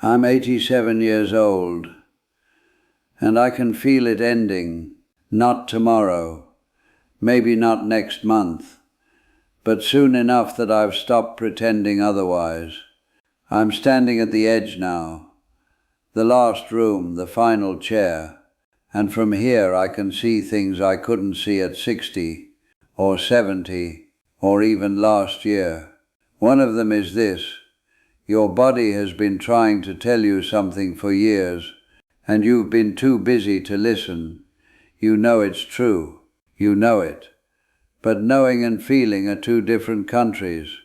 I'm 87 years old, and I can feel it ending, not tomorrow, maybe not next month, but soon enough that I've stopped pretending otherwise. I'm standing at the edge now, the last room, the final chair, and from here I can see things I couldn't see at 60 or 70 or even last year. One of them is this: your body has been trying to tell you something for years, and you've been too busy to listen. You know it's true. You know it. But knowing and feeling are two different countries,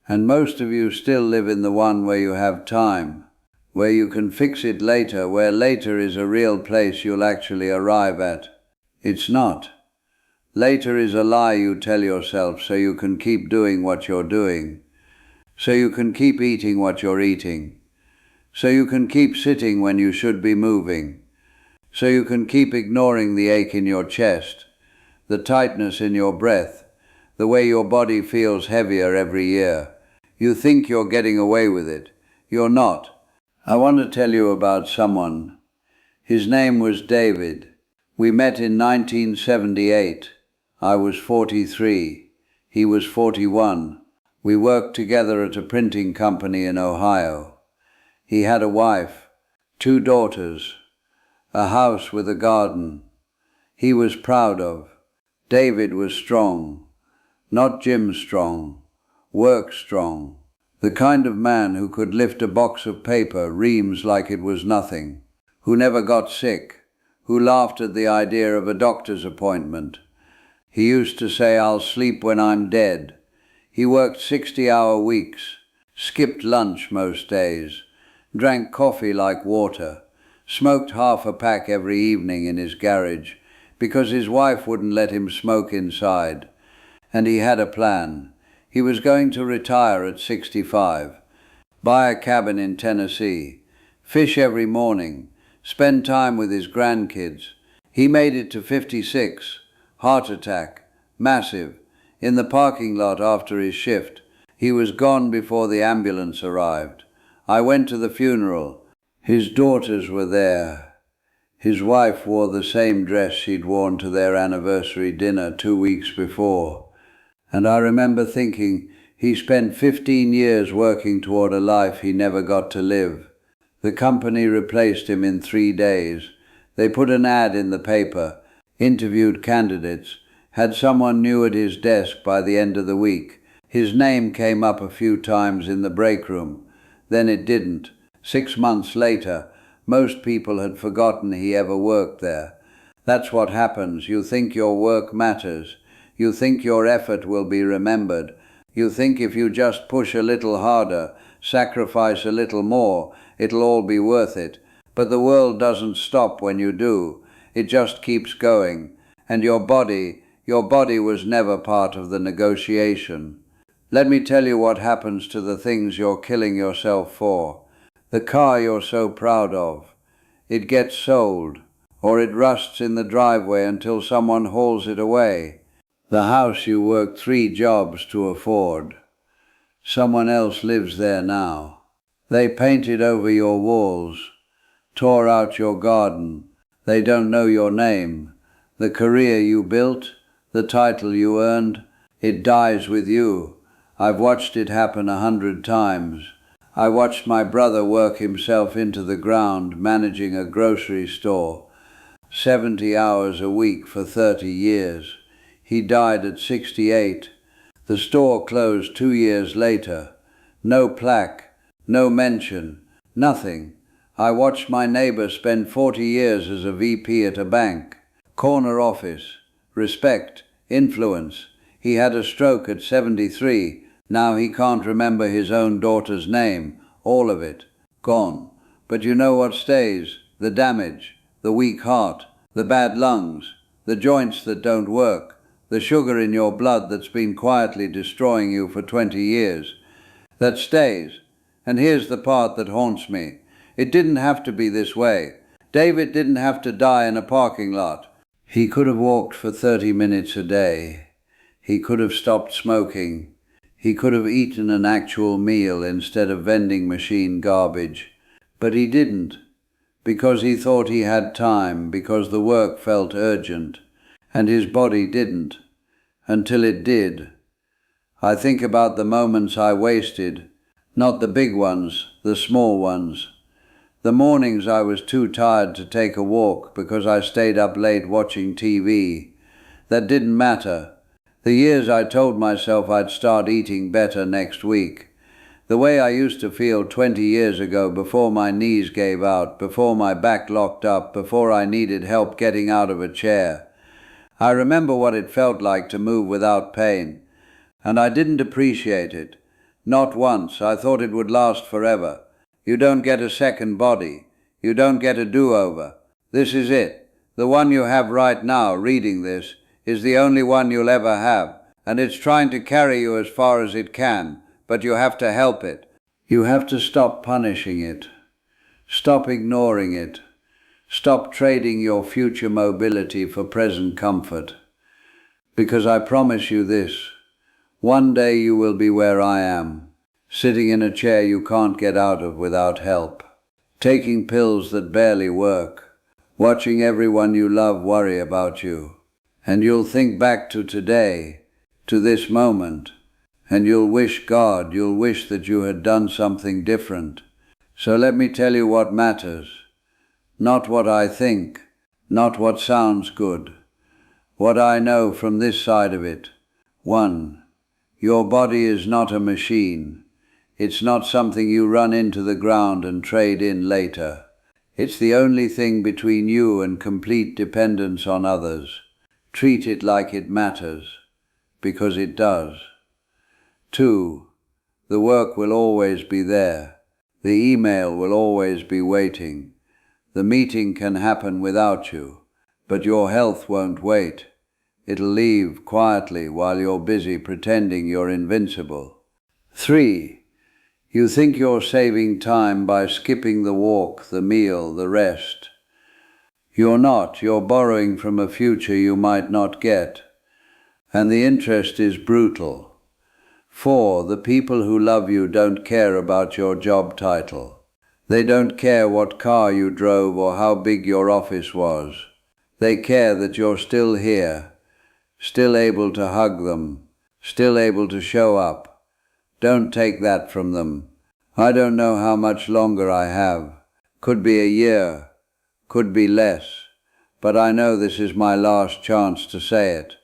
and most of you still live in the one where you have time, where you can fix it later, where later is a real place you'll actually arrive at. It's not. Later is a lie you tell yourself so you can keep doing what you're doing, so you can keep eating what you're eating, so you can keep sitting when you should be moving, so you can keep ignoring the ache in your chest, the tightness in your breath, the way your body feels heavier every year. You think you're getting away with it. You're not. I want to tell you about someone. His name was David. We met in 1978. I was 43. He was 41. We worked together at a printing company in Ohio. He had a wife, 2 daughters, a house with a garden. He was proud of. David was strong, not gym strong, work strong, the kind of man who could lift a box of paper reams like it was nothing, who never got sick, who laughed at the idea of a doctor's appointment. He used to say, "I'll sleep when I'm dead." He worked 60-hour weeks, skipped lunch most days, drank coffee like water, smoked half a pack every evening in his garage because his wife wouldn't let him smoke inside. And he had a plan. He was going to retire at 65, buy a cabin in Tennessee, fish every morning, spend time with his grandkids. He made it to 56, heart attack, massive, in the parking lot after his shift. He was gone before the ambulance arrived. I went to the funeral. His daughters were there. His wife wore the same dress she'd worn to their anniversary dinner 2 weeks before. And I remember thinking, he spent 15 years working toward a life he never got to live. The company replaced him in 3 days. They put an ad in the paper, interviewed candidates, had someone new at his desk by the end of the week. His name came up a few times in the break room. Then it didn't. 6 months later, most people had forgotten he ever worked there. That's what happens. You think your work matters. You think your effort will be remembered. You think if you just push a little harder, sacrifice a little more, it'll all be worth it. But the world doesn't stop when you do. It just keeps going. And your body was never part of the negotiation. Let me tell you what happens to the things you're killing yourself for. The car you're so proud of. It gets sold, or it rusts in the driveway until someone hauls it away. The house you worked 3 jobs to afford. Someone else lives there now. They painted over your walls, tore out your garden. They don't know your name. The career you built, the title you earned, it dies with you. I've watched it happen 100 times. I watched my brother work himself into the ground managing a grocery store, 70 hours a week for 30 years. He died at 68. The store closed 2 years later. No plaque, no mention, nothing. I watched my neighbor spend 40 years as a VP at a bank. Corner office, respect, influence. He had a stroke at 73. Now he can't remember his own daughter's name. All of it. Gone. But you know what stays? The damage, the weak heart, the bad lungs, the joints that don't work, the sugar in your blood that's been quietly destroying you for 20 years. That stays. And here's the part that haunts me. It didn't have to be this way. David didn't have to die in a parking lot. He could have walked for 30 minutes a day. He could have stopped smoking. He could have eaten an actual meal instead of vending machine garbage. But he didn't, because he thought he had time, because the work felt urgent, and his body didn't, until it did. I think about the moments I wasted, not the big ones, the small ones. The mornings I was too tired to take a walk because I stayed up late watching TV. That didn't matter. The years I told myself I'd start eating better next week. The way I used to feel 20 years ago, before my knees gave out, before my back locked up, before I needed help getting out of a chair. I remember what it felt like to move without pain, and I didn't appreciate it. Not once. I thought it would last forever. You don't get a second body. You don't get a do-over. This is it. The one you have right now, reading this, is the only one you'll ever have, and it's trying to carry you as far as it can, but you have to help it. You have to stop punishing it. Stop ignoring it. Stop trading your future mobility for present comfort. Because I promise you this, one day you will be where I am, sitting in a chair you can't get out of without help, taking pills that barely work, watching everyone you love worry about you. And you'll think back to today, to this moment, and you'll wish that you had done something different. So let me tell you what matters. Not what I think, not what sounds good. What I know from this side of it. 1. Your body is not a machine. It's not something you run into the ground and trade in later. It's the only thing between you and complete dependence on others. Treat it like it matters, because it does. 2. The work will always be there. The email will always be waiting. The meeting can happen without you, but your health won't wait. It'll leave quietly while you're busy pretending you're invincible. 3. You think you're saving time by skipping the walk, the meal, the rest. You're not. You're borrowing from a future you might not get. And the interest is brutal. 4. The people who love you don't care about your job title. They don't care what car you drove or how big your office was. They care that you're still here, still able to hug them, still able to show up. Don't take that from them. I don't know how much longer I have. Could be a year, could be less, but I know this is my last chance to say it.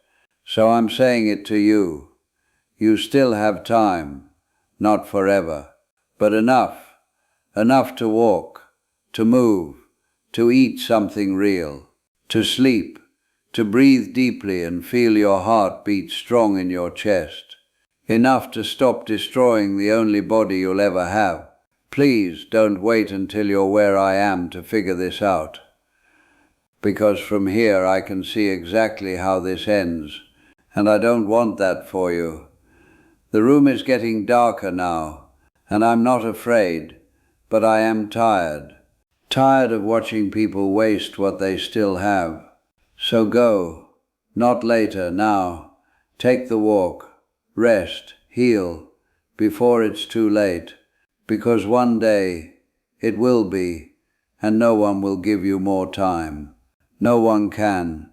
So I'm saying it to you. You still have time, not forever, but enough to walk, to move, to eat something real, to sleep, to breathe deeply and feel your heart beat strong in your chest. Enough to stop destroying the only body you'll ever have. Please don't wait until you're where I am to figure this out. Because from here I can see exactly how this ends, and I don't want that for you. The room is getting darker now, and I'm not afraid, but I am tired. Tired of watching people waste what they still have. So go, not later, now. Take the walk, rest, heal, before it's too late, because one day it will be, and no one will give you more time. No one can.